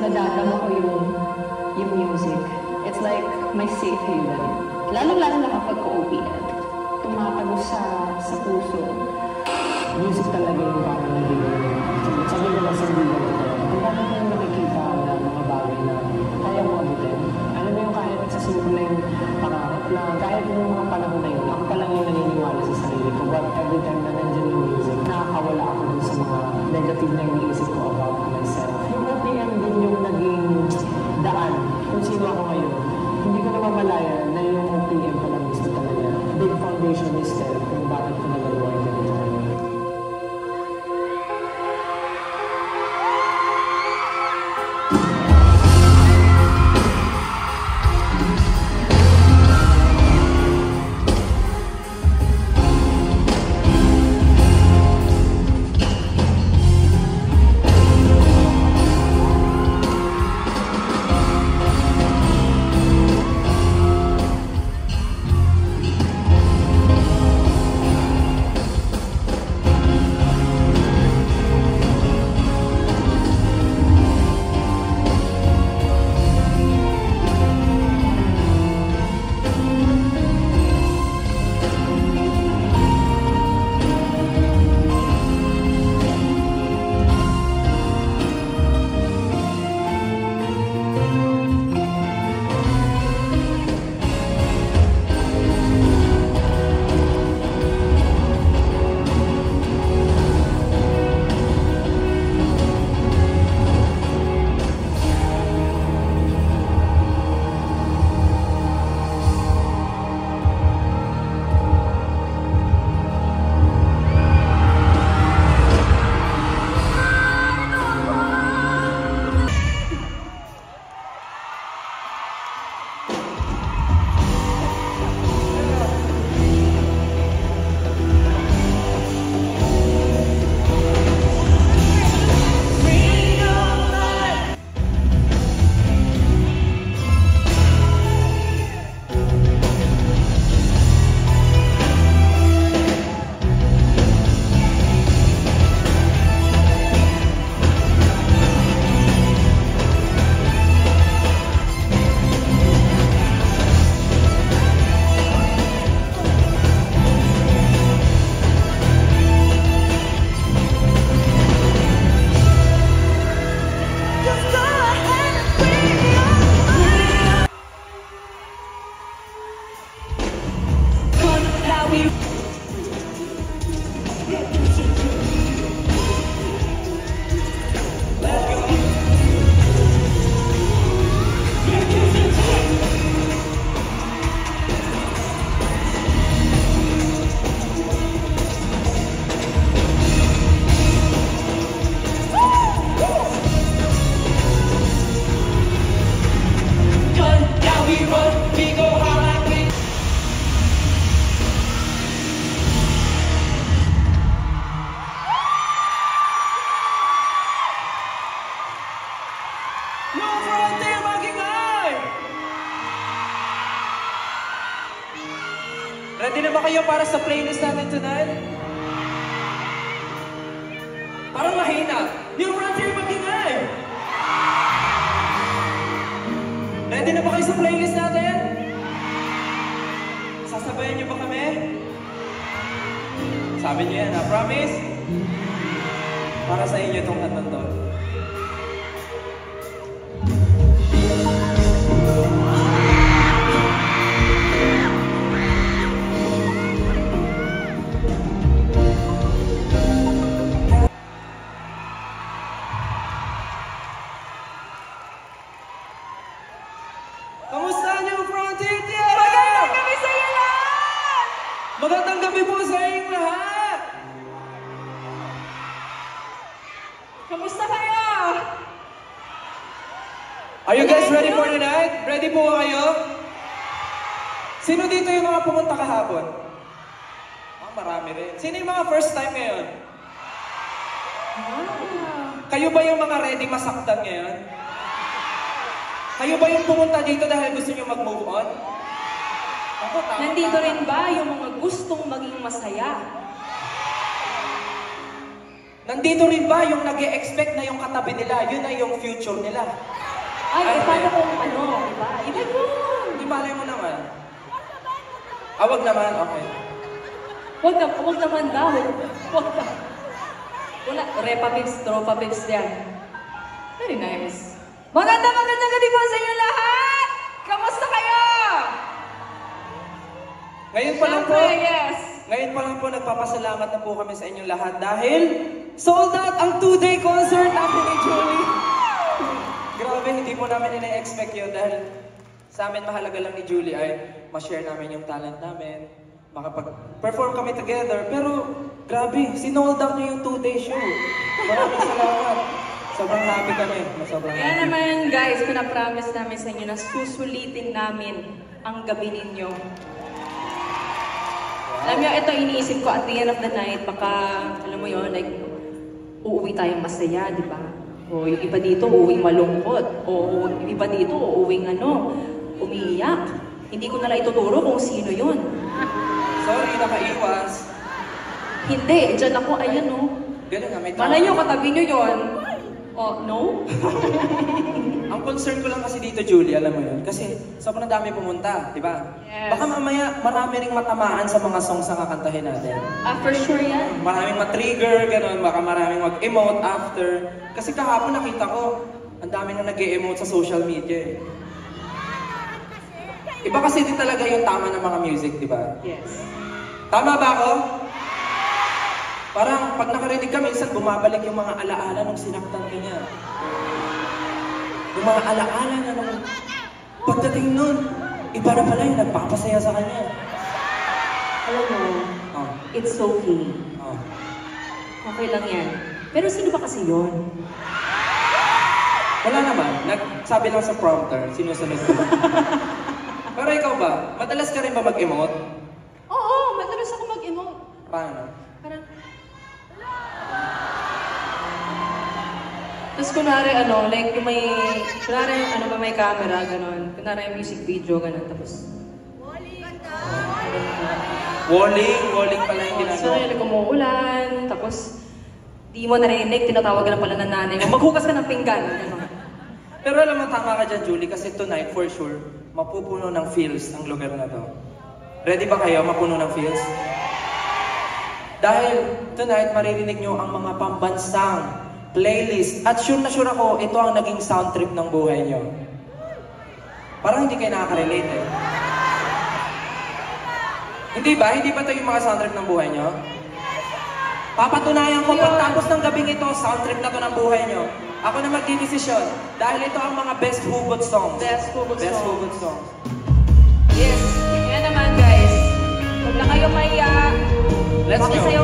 nadadama ko yung music. It's like my safe haven. Lalo-lalo na kapag ka-OPM. Tumatagos sa puso. Music talaga yung parang naging sabi ko lang sa video ko. Kung bakit mo nakikita na mga bagay na kaya mo abutin. Alam mo yung kahit sa simpleng pangarap lang, kahit yung mga panahon na yun, ako pa lang yung naniniwala sa sarili ko. But every time na nandiyan yung music, nakakawala ako dun sa mga negative na iniisip ko about myself. Yung OPM din yung naging daan kung sino ako ngayon. Hindi ko namamalaya na yung OPM pa lang gusto talaga. Big foundation is there kung bakit ko nagagawa yung ganito ngayon. Ready na ba kayo para sa playlist natin tonight? Parang mahina. New Frontier magingay! Ready na ba kayo sa playlist natin? Sasabayan niyo ba kami? Sabi niyo yan, ha? Promise? Para sa inyo itong kantang to. Magandang gabi po sa inyong lahat! Kamusta kayo? Are you guys ready for tonight? Ready po kayo? Sino dito yung mga pumunta kahapon? Marami rin. Sino yung mga first time ngayon? Kayo ba yung mga ready masaktan ngayon? Kayo ba yung pumunta dito dahil gusto nyo mag-move on? Nandito rin ba yung mga gustong maging masaya? Nandito rin ba yung nag-e-expect na yung katabi nila, yun na yung future nila? Ay, paano kung ano, diba? Iba yun! Di malay mo naman. Wag naman, okay. Wag naman daw. Wag na. Wala, repa pips, tropa pips yan. Very nice. Magandang gabi po sa inyo lahat! Kamusta kayo? Ngayon pa lang po, Siyempre, yes. ngayon pa lang po nagpapasalamat na po kami sa inyong lahat dahil sold out ang 2-day concert natin ni Julie. Grabe, hindi po namin ina-expect yun dahil sa amin mahalaga lang ni Julie ay ma-share namin yung talent namin, makapag-perform kami together. Pero grabe, sinold out niyo yung 2-day show. Maraming salamat. Sobrang happy kami. Sobrang Kaya happy. naman guys, pinapromise namin sa inyo na susulitin namin ang gabi ninyo. Alam niyo, ito iniisip ko at the end of the night, baka, alam mo yon, like, uuwi tayong masaya, di ba? O yung iba dito, uuwing malungkot. O yung iba dito, uuwing umiiyak. Hindi ko na lang ituturo kung sino yon. Sorry, nakaiwas. Hindi, dyan ako, ayan o. Ganun nga, may tao. Malay nyo, katabi nyo yon. Oh, no? Ang concern ko lang kasi dito, Julie, alam mo yun, kasi sobrang dami pumunta, di ba? Yes. Baka mamaya marami ring matamaan sa mga songs na kakantahin natin. For sure yan. Maraming matrigger, gano'n, baka maraming mag-emote after. Kasi kahapon nakita ko, ang dami na nag-e-emote sa social media. Iba kasi din talaga yung tama ng mga music, di ba? Yes. Tama ba ako? Parang pag nakarinig ka, minsan bumabalik yung mga alaala nung sinaktan ka niya. Yung mga alaala na nung pagdating nun, iba na pala yung nagpapasaya sa kanya. Alam mo, Oh. it's okay. Oh. Okay lang yan. Pero sino ba kasi yon? Wala naman. Nagsabi lang sa prompter, sinusunod ko. Pero ikaw ba? Madalas ka rin ba mag-emote? Oo, madalas ako mag-emote. Paano? Parang... Tapos kunwari like yung may... Kunwari may camera, gano'n. Kunwari yung music video, gano'n. Tapos... Walling pala yung So, ginagawa. like, umuulan, tapos... Di mo narinig, tinatawag ka na pala ng nanay mo. Maghugas ka ng pinggan, gano'n. Pero alam mo, tama ka dyan, Julie, kasi tonight, for sure, mapupuno ng feels ang lugar na to. Ready ba kayo mapuno ng feels? Dahil tonight, maririnig nyo ang mga pambansang playlist. At sure na sure ako, ito ang naging sound trip ng buhay nyo. Parang hindi kayo nakaka-relate eh. Hindi ba? Hindi ba ito yung mga sound trip ng buhay nyo? Papatunayan ko pagtapos ng gabing ito, sound trip na to ng buhay nyo. Ako na magdidesisyon dahil ito ang mga best hugot songs. Best hugot songs. Yes. Yan naman, guys. Huwag na kayo maiya. Let's go. Makisayaw